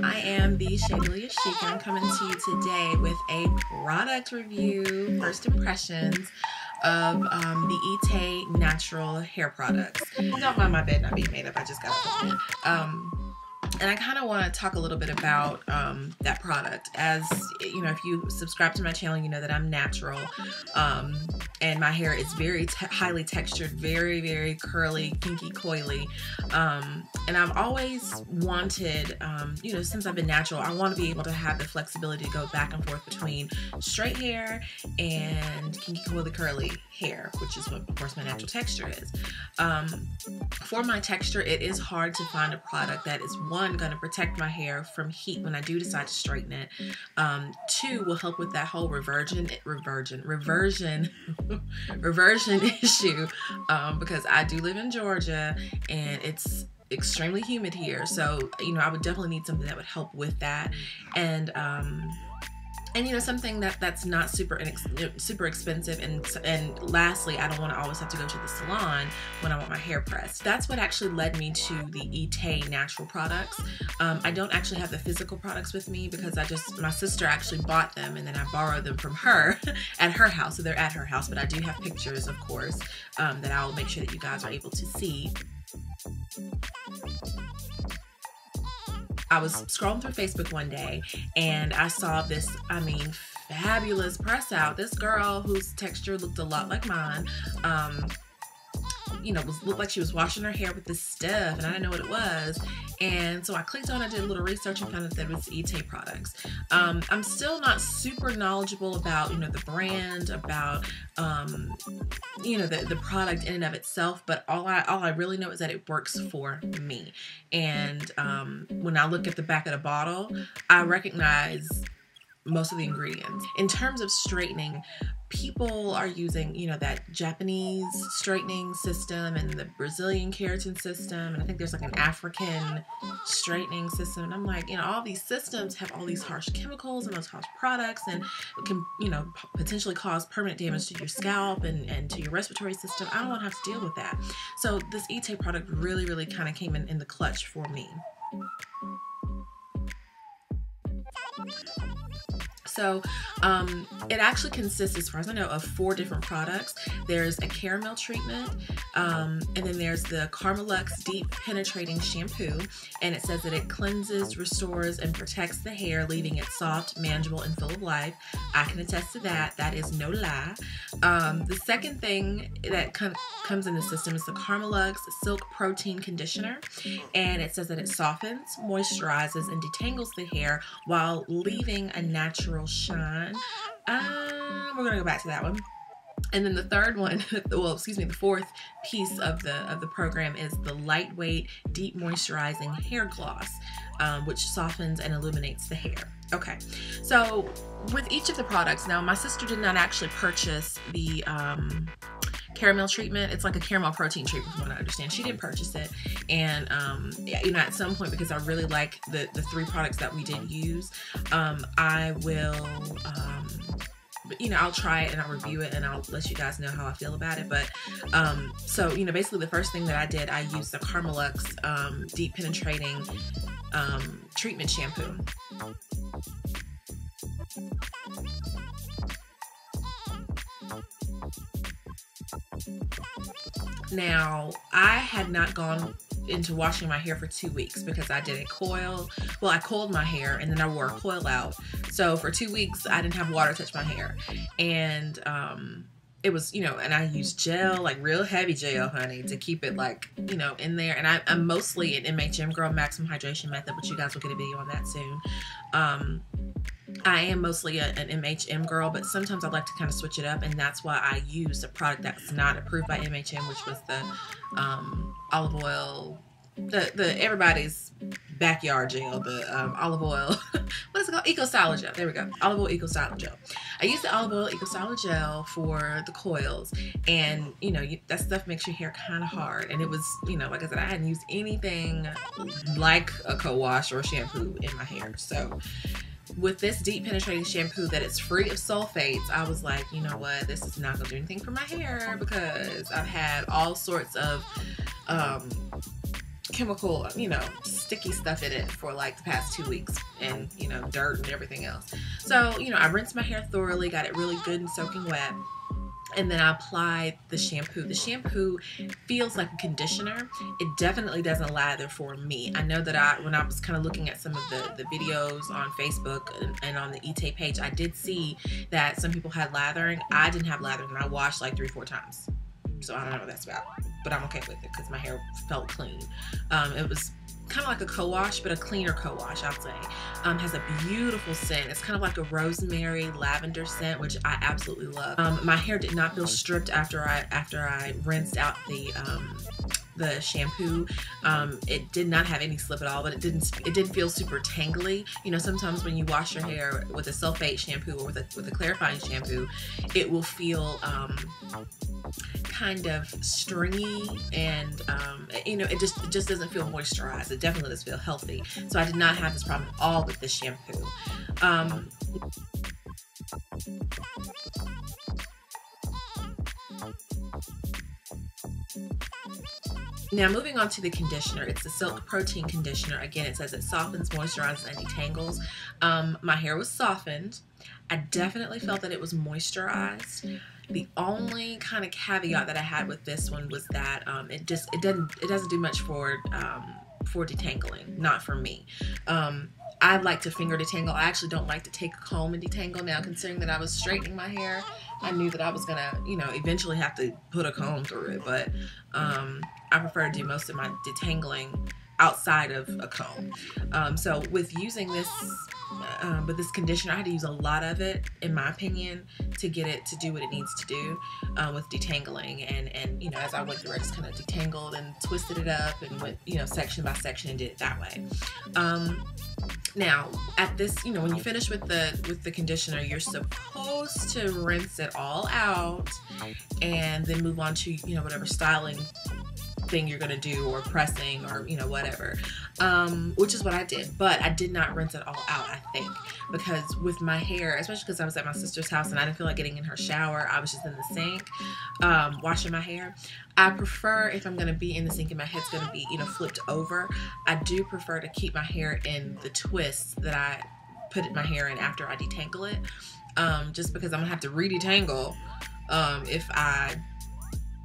I am the Shadily Chic. I'm coming to you today with a product review, first impressions of the ETAE Natural Hair Products. Don't mind my bed not being made up, I just got up. And I kind of want to talk a little bit about that product. As you know, if you subscribe to my channel, you know that I'm natural, and my hair is very highly textured, very, very curly, kinky, coily. And I've always wanted, you know, since I've been natural, I want to be able to have the flexibility to go back and forth between straight hair and kinky, coily, curly hair, which is what, of course, my natural texture is. For my texture, it is hard to find a product that is, one, going to protect my hair from heat when I do decide to straighten it. Two, will help with that whole reversion issue, because I do live in Georgia and it's extremely humid here. So, you know, I would definitely need something that would help with that. And you know, something that's not super expensive, and lastly, I don't want to always have to go to the salon when I want my hair pressed. That's what actually led me to the ETAE Natural Products. I don't actually have the physical products with me because my sister actually bought them and then I borrowed them from her at her house, so they're at her house, but I do have pictures, of course, that I will make sure that you guys are able to see. I was scrolling through Facebook one day and I saw this, I mean, fabulous press out. This girl whose texture looked a lot like mine, you know, looked like she was washing her hair with this stuff, and I didn't know what it was. And so I clicked on it, did a little research, and found out that it was ETAE Products. I'm still not super knowledgeable about, you know, the brand, about, you know, the product in and of itself, but all I really know is that it works for me. And when I look at the back of the bottle, I recognize most of the ingredients. In terms of straightening, people are using, you know, that Japanese straightening system and the Brazilian keratin system, and I think there's like an African straightening system. And I'm like, you know, all these systems have all these harsh chemicals and those harsh products, and it can, you know, potentially cause permanent damage to your scalp and to your respiratory system. I don't want to have to deal with that. So this ETAE product really, really kind of came in the clutch for me. So it actually consists, as far as I know, of 4 different products. There's a caramel treatment, and then there's the Carmelux Deep Penetrating Shampoo, and it says that it cleanses, restores, and protects the hair, leaving it soft, manageable, and full of life. I can attest to that. That is no lie. The second thing that comes in the system is the Carmelux Silk Protein Conditioner, and it says that it softens, moisturizes, and detangles the hair while leaving a natural shine. We're gonna go back to that one. And then the third one, well, excuse me, the fourth piece of the program is the lightweight deep moisturizing hair gloss, which softens and illuminates the hair. Okay, so with each of the products, now my sister did not actually purchase the caramel treatment. It's like a caramel protein treatment from what I understand. She didn't purchase it, and you know, at some point, because I really like the 3 products that we did use, I will you know, I'll try it and I'll review it and I'll let you guys know how I feel about it. But so, you know, basically the first thing that I did, I used the Carmelux Deep Penetrating Treatment Shampoo. Now, I had not gone into washing my hair for 2 weeks because I did a coil. Well, I coiled my hair and then I wore a coil out. So for 2 weeks, I didn't have water touch my hair. And it was, you know, and I used gel, like real heavy gel, honey, to keep it like, you know, in there. And I'm mostly an MHM girl, maximum hydration method, but you guys will get a video on that soon. I am mostly an MHM girl, but sometimes I like to kind of switch it up, and that's why I used a product that's not approved by MHM, which was the olive oil, the everybody's backyard gel, the olive oil, what is it called? Eco Styler Gel. There we go. Olive oil Eco Styler Gel. I used the olive oil Eco Styler Gel for the coils, and you know, that stuff makes your hair kind of hard, and it was, you know, like I said, I hadn't used anything like a co-wash or shampoo in my hair. So with this deep penetrating shampoo that is free of sulfates, I was like, you know what, this is not gonna do anything for my hair, because I've had all sorts of chemical, you know, sticky stuff in it for like the past 2 weeks, and, you know, dirt and everything else. So, you know, I rinsed my hair thoroughly, got it really good and soaking wet. And then I applied the shampoo. The shampoo feels like a conditioner. It definitely doesn't lather for me. I know that when I was kind of looking at some of the videos on Facebook and on the ETAE page, I did see that some people had lathering. I didn't have lathering, and I washed like 3-4 times. So I don't know what that's about, but I'm okay with it because my hair felt clean. It was kind of like a co-wash, but a cleaner co-wash, I'll say. Has a beautiful scent. It's kind of like a rosemary lavender scent, which I absolutely love. My hair did not feel stripped after I rinsed out the shampoo. It did not have any slip at all, but it didn't feel super tangly. You know, sometimes when you wash your hair with a sulfate shampoo or with a clarifying shampoo, it will feel kind of stringy, and you know, it just doesn't feel moisturized. It definitely does feel healthy. So I did not have this problem at all with this shampoo. Now moving on to the conditioner, it's the Silk Protein Conditioner. Again, it says it softens, moisturizes, and detangles. My hair was softened. I definitely felt that it was moisturized. The only kind of caveat that I had with this one was that it doesn't do much for detangling, not for me. I like to finger detangle. I actually don't like to take a comb and detangle. Now, considering that I was straightening my hair, I knew that I was gonna, you know, eventually have to put a comb through it, but I prefer to do most of my detangling outside of a comb. So with using this conditioner, I had to use a lot of it, in my opinion, to get it to do what it needs to do with detangling. And you know, as I went through, I just kind of detangled and twisted it up and went, you know, section by section and did it that way. Now, at this, you know, when you finish with the conditioner, you're supposed to rinse it all out and then move on to, you know, whatever styling thing you're gonna do, or pressing, or, you know, whatever, which is what I did. But I did not rinse it all out, I think, because with my hair, especially because I was at my sister's house and I didn't feel like getting in her shower, I was just in the sink washing my hair. I prefer, if I'm gonna be in the sink and my head's gonna be, you know, flipped over, I do prefer to keep my hair in the twists that I put my hair in after I detangle it, just because I'm gonna have to re-detangle if I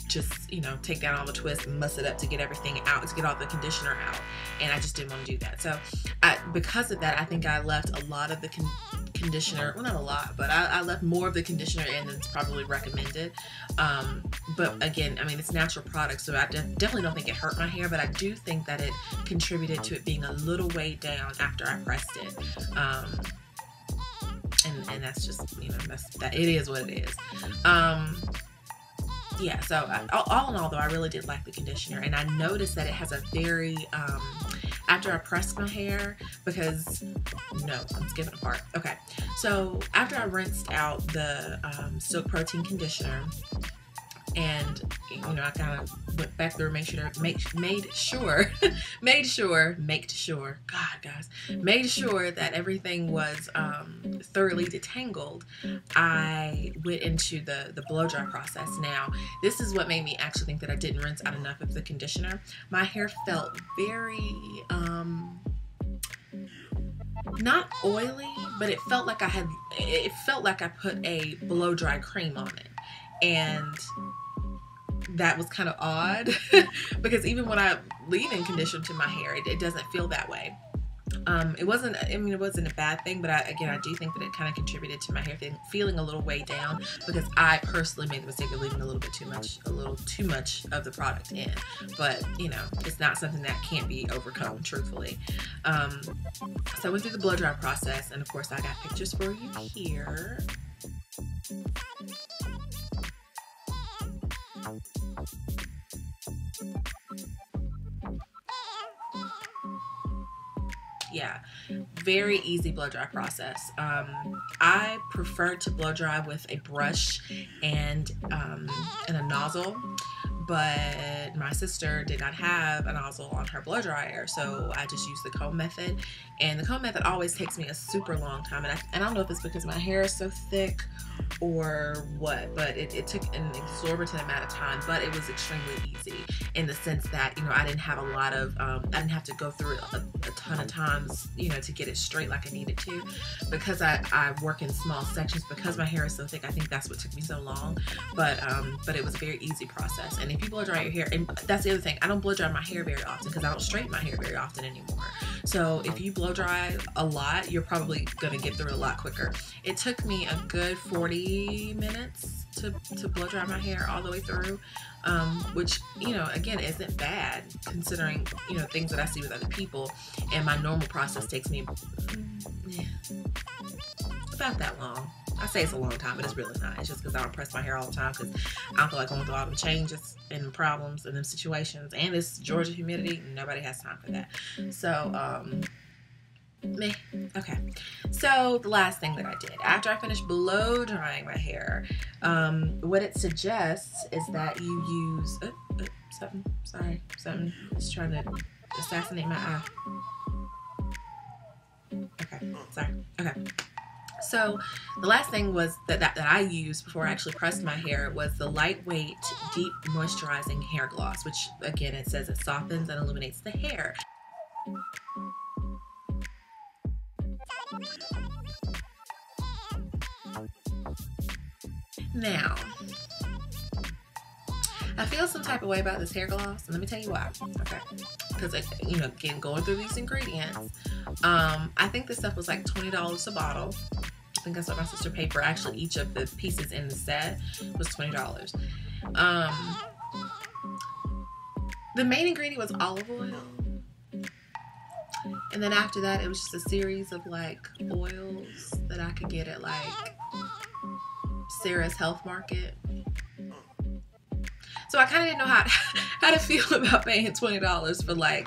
just, you know, take down all the twists and muss it up to get everything out, to get all the conditioner out, and I just didn't want to do that. So because of that, I think I left a lot of the conditioner, well, not a lot, but I left more of the conditioner in than it's probably recommended. But again, I mean, it's natural products, so I definitely don't think it hurt my hair, but I do think that it contributed to it being a little weighed down after I pressed it. And that's just, you know, that it is what it is. Yeah, so all in all, though, I really did like the conditioner, and I noticed that it has a very, after I pressed my hair, because, no, I'm skipping a part. Okay, so after I rinsed out the Silk Protein Conditioner, and, you know, I kind of went back through, made sure, made sure that everything was thoroughly detangled. I went into the blow dry process. Now, this is what made me actually think that I didn't rinse out enough of the conditioner. My hair felt very, not oily, but it felt like I put a blow dry cream on it. And that was kind of odd because even when I leave in conditioner to my hair, it doesn't feel that way. It wasn't a bad thing, but again, I do think that it kind of contributed to my hair feeling a little weighed down, because I personally made the mistake of leaving a little too much of the product in. But, you know, it's not something that can't be overcome, truthfully. So I went through the blow dry process, and of course I got pictures for you here. Yeah, very easy blow dry process. I prefer to blow dry with a brush and a nozzle, but my sister did not have a nozzle on her blow dryer, so I just used the comb method. And the comb method always takes me a super long time, and I don't know if it's because my hair is so thick or what, but it took an exorbitant amount of time, but it was extremely easy in the sense that, you know, I didn't have a lot of, I didn't have to go through it a ton of times, you know, to get it straight like I needed to, because I work in small sections. Because my hair is so thick, I think that's what took me so long, but it was a very easy process. And if you blow dry your hair, and that's the other thing, I don't blow dry my hair very often because I don't straighten my hair very often anymore. So if you blow dry a lot, you're probably going to get through it a lot quicker. It took me a good 40 minutes to blow dry my hair all the way through, which, you know, again, isn't bad considering, you know, things that I see with other people. And my normal process takes me about that long. I say it's a long time, but it's really not. It's just because I don't press my hair all the time because I don't feel like going through all the changes and problems and them situations. And it's Georgia humidity. Nobody has time for that. So, meh. Okay. So the last thing that I did after I finished blow drying my hair, what it suggests is that you use something is trying to assassinate my eye. Okay, sorry. Okay. So the last thing was that I used before I actually pressed my hair was the lightweight deep moisturizing hair gloss, which again, it says it softens and illuminates the hair. Now, I feel some type of way about this hair gloss, and let me tell you why. Okay, because, you know, again, going through these ingredients, I think this stuff was like $20 a bottle. I think that's what my sister paid for. Actually, each of the pieces in the set was $20. The main ingredient was olive oil. And then after that, it was just a series of like oils that I could get at like Sarah's Health Market. So I kind of didn't know how to feel about paying $20 for like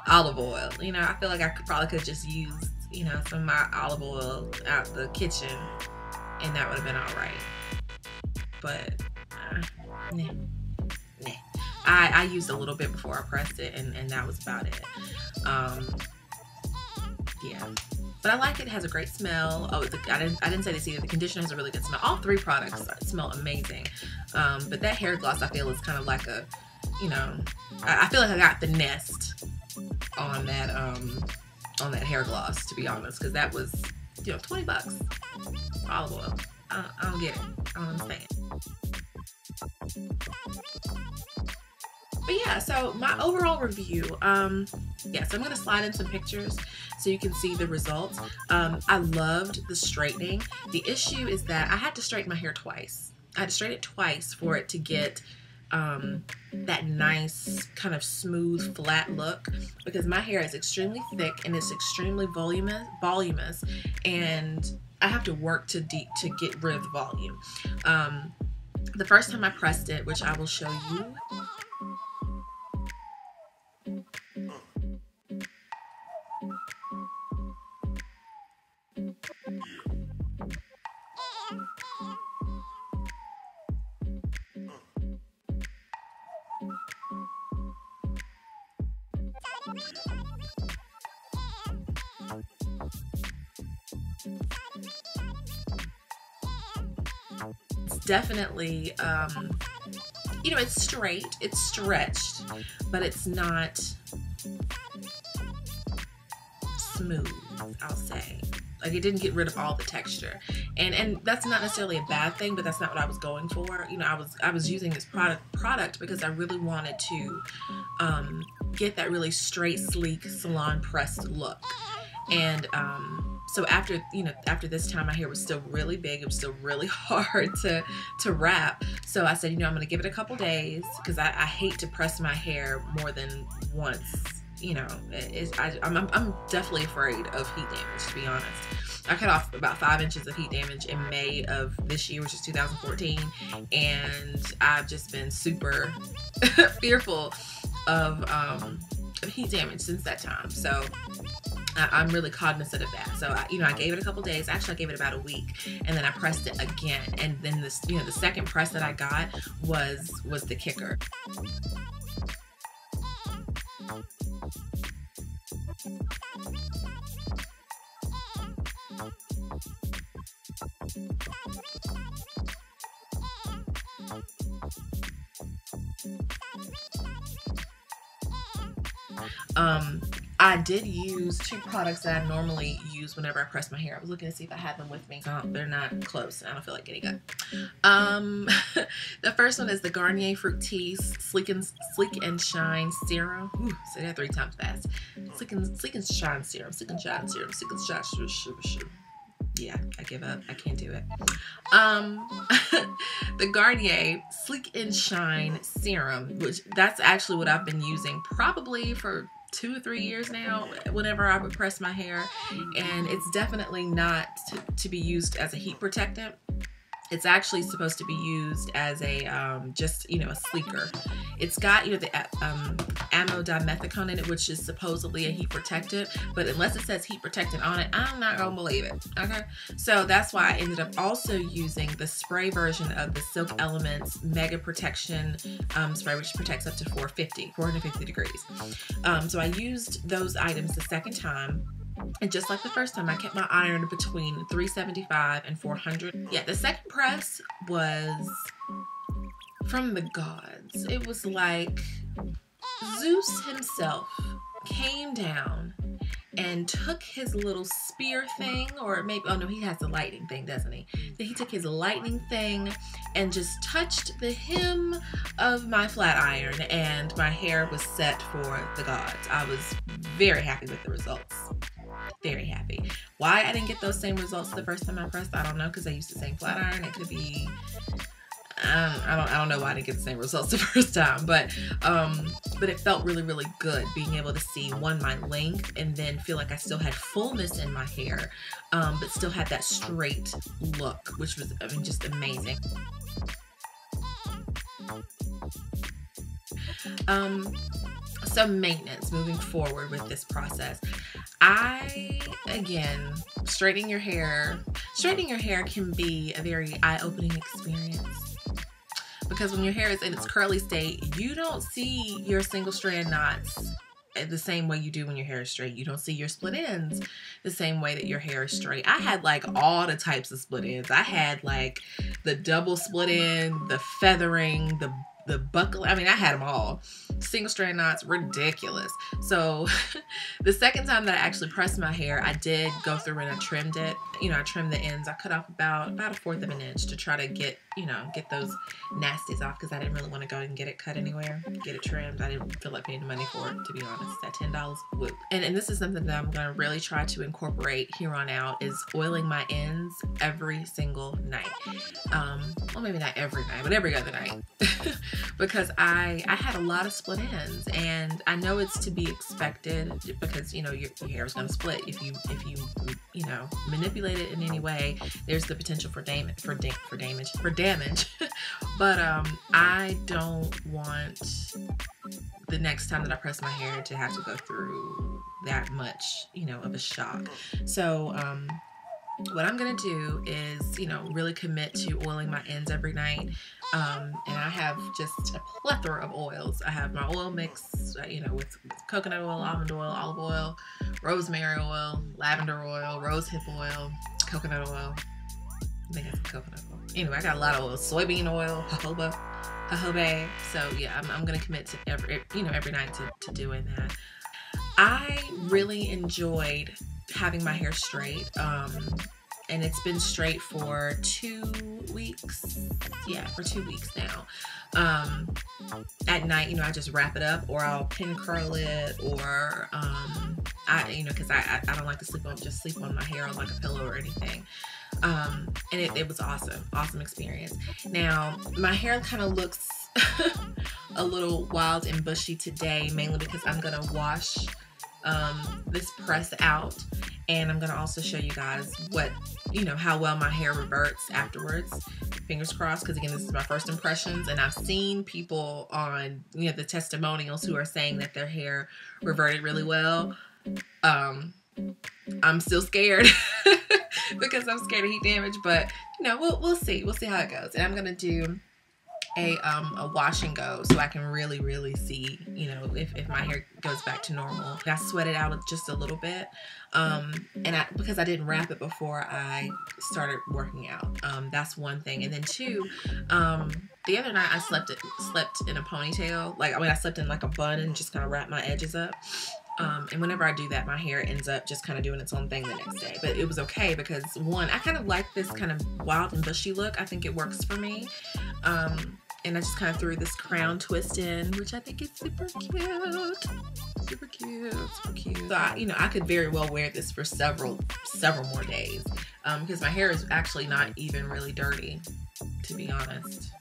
olive oil. You know, I feel like I probably could just use, you know, some of my olive oil out the kitchen and that would have been all right. But nah. I used a little bit before I pressed it, and that was about it. Yeah, but I like it. It has a great smell. Oh, I didn't say this either. The conditioner has a really good smell. All three products smell amazing. But that hair gloss, I feel, is kind of like a, you know, I feel like I got the nest on that hair gloss, to be honest, because that was, you know, $20 olive oil. I don't get it. I don't understand. But yeah, so my overall review, yeah, so I'm going to slide in some pictures so you can see the results. I loved the straightening. The issue is that I had to straighten my hair twice. I had to straighten it twice for it to get that nice kind of smooth, flat look, because my hair is extremely thick and it's extremely voluminous, and I have to work to get rid of the volume. The first time I pressed it, which I will show you, it's definitely, you know, it's straight, it's stretched, but it's not smooth, I'll say. Like, it didn't get rid of all the texture, and that's not necessarily a bad thing, but that's not what I was going for. You know, I was using this product because I really wanted to get that really straight, sleek, salon pressed look. And so after this time, my hair was still really big. It was still really hard to wrap. So I said, you know, I'm gonna give it a couple days, because I hate to press my hair more than once. You know, I'm definitely afraid of heat damage, to be honest. I cut off about 5 inches of heat damage in May of this year, which is 2014, and I've just been super fearful of heat damage since that time. So I'm really cognizant of that. So I gave it a couple days. Actually, I gave it about a week, and then I pressed it again. And then this, the second press that I got was the kicker. I did use two products that I normally use whenever I press my hair. I was looking to see if I had them with me. Oh, they're not close. I don't feel like getting up. The first one is the Garnier Fructis Sleek and Shine Serum. Ooh, say that 3 times fast. Sleek and Shine Serum. Sleek and Shine Serum. Sleek and Shine Serum. Yeah, I give up. I can't do it. The Garnier Sleek and Shine Serum, which that's actually what I've been using probably for 2 or 3 years now whenever I would press my hair, and it's definitely not to be used as a heat protectant. It's actually supposed to be used as a just a sleeker. It's got the amodimethicone in it, which is supposedly a heat protectant, but unless it says heat protectant on it, I'm not gonna believe it. Okay, so that's why I ended up also using the spray version of the Silk Elements Mega Protection spray, which protects up to 450 degrees. So I used those items the second time. And just like the first time, I kept my iron between 375 and 400. Yeah, the second press was from the gods. It was like Zeus himself came down and took his little spear thing, or maybe, oh no, he has the lightning thing, doesn't he? He took his lightning thing and just touched the hem of my flat iron, and my hair was set for the gods. I was very happy with the results. Very happy. Why I didn't get those same results the first time I pressed, I don't know, because I used the same flat iron. It could be, I don't know why I didn't get the same results the first time, but it felt really, really good being able to see, one, my length, and then feel like I still had fullness in my hair, but still had that straight look, which was, just amazing. So maintenance, moving forward with this process. Again, straightening your hair can be a very eye-opening experience, because when your hair is in its curly state, you don't see your single strand knots the same way you do when your hair is straight. You don't see your split ends the same way that your hair is straight. I had like all the types of split ends. I had like the double split end, the feathering, the buckle. I had them all. Single strand knots, ridiculous. So the second time that I actually pressed my hair, I did go through and I trimmed it. I trimmed the ends. I cut off about 1/4 of an inch to try to get those nasties off, because I didn't really want to go and get it cut anywhere, get it trimmed. I didn't feel like paying the money for it, to be honest. At $10, whoop. And this is something that I'm going to really try to incorporate here on out, is oiling my ends every single night. Well, maybe not every night, but every other night. Because I had a lot of split ends, and I know it's to be expected, because your hair is going to split if you manipulate it in any way. There's the potential for damage. But I don't want the next time that I press my hair to have to go through that much of a shock. So what I'm gonna do is really commit to oiling my ends every night. And I have just a plethora of oils. I have my oil mix, with coconut oil, almond oil, olive oil, rosemary oil, lavender oil, rosehip oil, coconut oil. I think that's coconut oil. Anyway, I got a lot of oil. Soybean oil, jojoba. So yeah, I'm gonna commit to every night to doing that. I really enjoyed having my hair straight. And it's been straight for 2 weeks. Yeah, for 2 weeks now. At night, I just wrap it up, or I'll pin curl it, or because I don't like to sleep on my hair on like a pillow or anything. And it was awesome experience. Now, my hair kind of looks a little wild and bushy today, mainly because I'm gonna wash this press out, and I'm gonna also show you guys what, you know, how well my hair reverts afterwards. Fingers crossed, because again, this is my first impressions, and I've seen people on, you know, the testimonials who are saying that their hair reverted really well. I'm still scared because I'm scared of heat damage, but you know, we'll see. We'll see how it goes. And I'm gonna do a wash and go, so I can really see, you know, if my hair goes back to normal. I sweat it out just a little bit, and because I didn't wrap it before I started working out. That's one thing. And then two, the other night I slept in a ponytail. Like, I mean, I slept in like a bun and just kind of wrapped my edges up. And whenever I do that, my hair ends up just kind of doing its own thing the next day. But it was okay because, one, I kind of like this kind of wild and bushy look. I think it works for me. And I just kind of threw this crown twist in, which I think is super cute. Super cute, super cute. So, I could very well wear this for several more days, because my hair is actually not even really dirty, to be honest.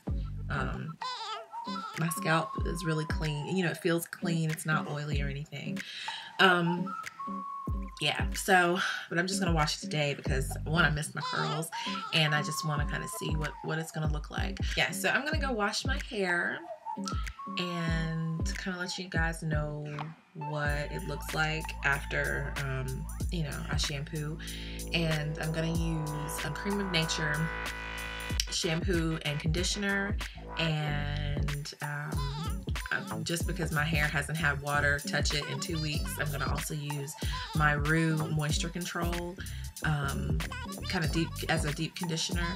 My scalp is really clean. You know, it feels clean. It's not oily or anything. Yeah, so, but I'm just going to wash it today because, one, I missed my curls, and I just want to kind of see what it's going to look like. Yeah, so I'm going to go wash my hair and kind of let you guys know what it looks like after, you know, I shampoo. And I'm going to use a Cream of Nature shampoo and conditioner, and just because my hair hasn't had water touch it in 2 weeks, I'm going to also use my Rue Moisture Control, kind of deep, as a deep conditioner,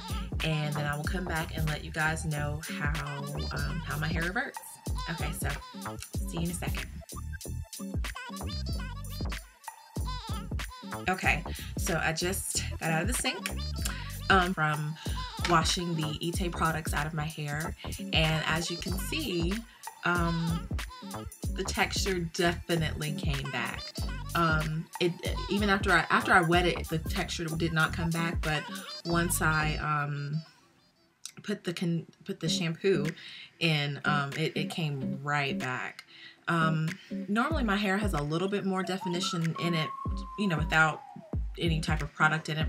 and then I will come back and let you guys know how my hair reverts. Okay, so see you in a second. Okay, so I just got out of the sink from washing the ETAE products out of my hair, and as you can see, the texture definitely came back. Even after I wet it, the texture did not come back, but once I put the shampoo in, it came right back. Normally my hair has a little bit more definition in it, you know, without any type of product in it,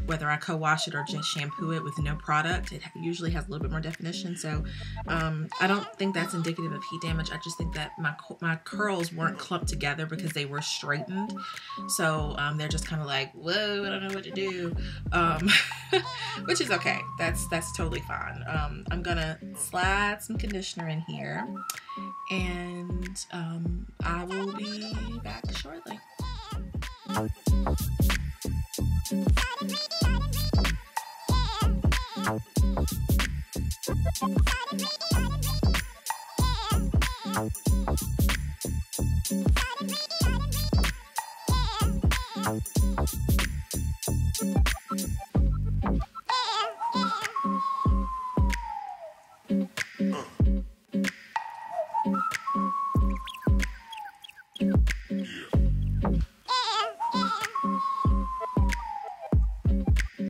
whether I co-wash it or just shampoo it with no product. It usually has a little bit more definition, so I don't think that's indicative of heat damage. I just think that my curls weren't clumped together because they were straightened, so they're just kind of like, whoa, I don't know what to do, which is okay. That's totally fine. I'm gonna slide some conditioner in here, and I will be back shortly.